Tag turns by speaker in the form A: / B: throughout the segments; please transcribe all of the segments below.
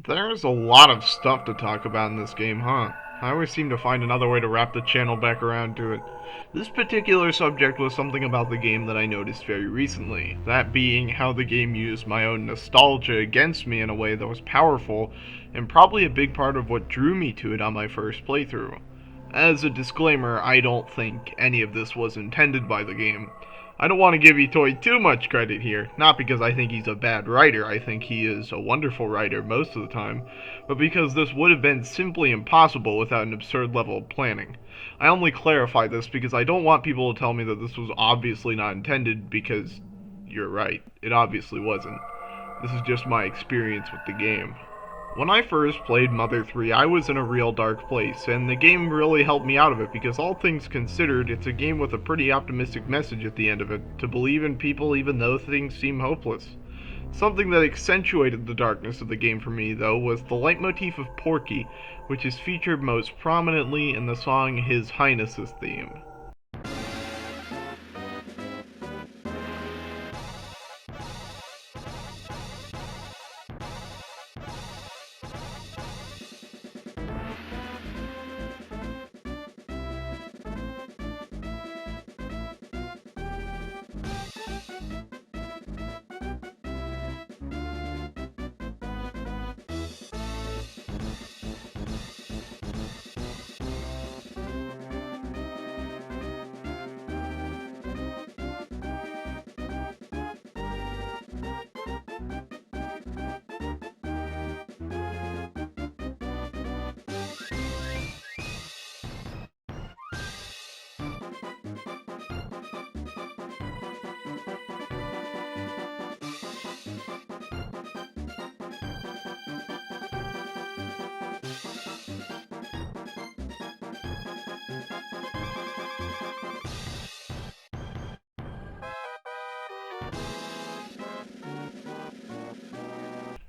A: There's a lot of stuff to talk about in this game, huh? I always seem to find another way to wrap the channel back around to it. This particular subject was something about the game that I noticed very recently, that being how the game used my own nostalgia against me in a way that was powerful, and probably a big part of what drew me to it on my first playthrough. As a disclaimer, I don't think any of this was intended by the game. I don't want to give Itoi too much credit here, not because I think he's a bad writer, I think he is a wonderful writer most of the time, but because this would have been simply impossible without an absurd level of planning. I only clarify this because I don't want people to tell me that this was obviously not intended, because you're right, it obviously wasn't. This is just my experience with the game. When I first played Mother 3, I was in a real dark place, and the game really helped me out of it because all things considered, it's a game with a pretty optimistic message at the end of it, to believe in people even though things seem hopeless. Something that accentuated the darkness of the game for me, though, was the leitmotif of Porky, which is featured most prominently in the song His Highness's Theme.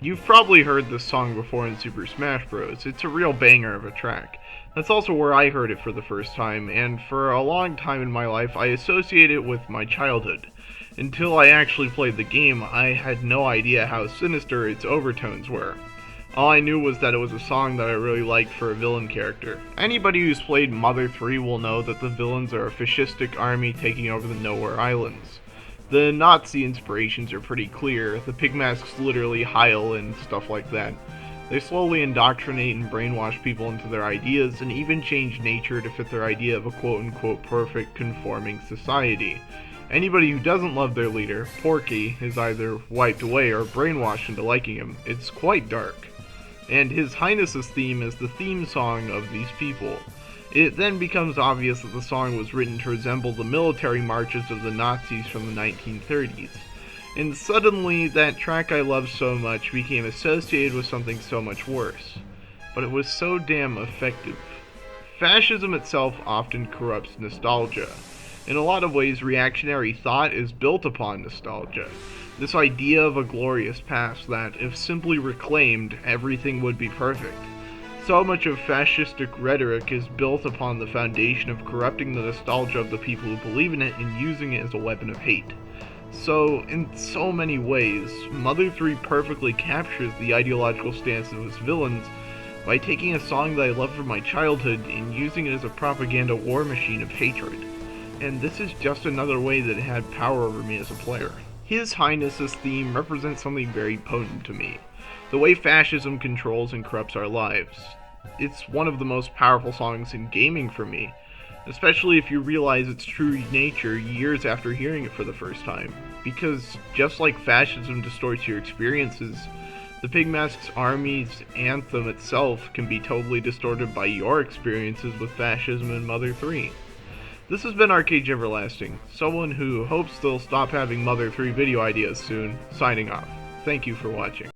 A: You've probably heard this song before in Super Smash Bros. It's a real banger of a track. That's also where I heard it for the first time, and for a long time in my life I associate it with my childhood. Until I actually played the game, I had no idea how sinister its overtones were. All I knew was that it was a song that I really liked for a villain character. Anybody who's played Mother 3 will know that the villains are a fascistic army taking over the Nowhere Islands. The Nazi inspirations are pretty clear. The pigmasks literally Heil and stuff like that. They slowly indoctrinate and brainwash people into their ideas, and even change nature to fit their idea of a quote-unquote perfect conforming society. Anybody who doesn't love their leader, Porky, is either wiped away or brainwashed into liking him. It's quite dark. And His Highness's Theme is the theme song of these people. It then becomes obvious that the song was written to resemble the military marches of the Nazis from the 1930s. And suddenly, that track I loved so much became associated with something so much worse. But it was so damn effective. Fascism itself often corrupts nostalgia. In a lot of ways, reactionary thought is built upon nostalgia. This idea of a glorious past that, if simply reclaimed, everything would be perfect. So much of fascistic rhetoric is built upon the foundation of corrupting the nostalgia of the people who believe in it and using it as a weapon of hate. So, in so many ways, Mother 3 perfectly captures the ideological stance of its villains by taking a song that I loved from my childhood and using it as a propaganda war machine of hatred. And this is just another way that it had power over me as a player. His Highness's Theme represents something very potent to me. The way fascism controls and corrupts our lives. It's one of the most powerful songs in gaming for me, especially if you realize its true nature years after hearing it for the first time. Because just like fascism distorts your experiences, the Pigmask's army's anthem itself can be totally distorted by your experiences with fascism in Mother 3. This has been Arcade Everlasting, someone who hopes they'll stop having Mother 3 video ideas soon, signing off. Thank you for watching.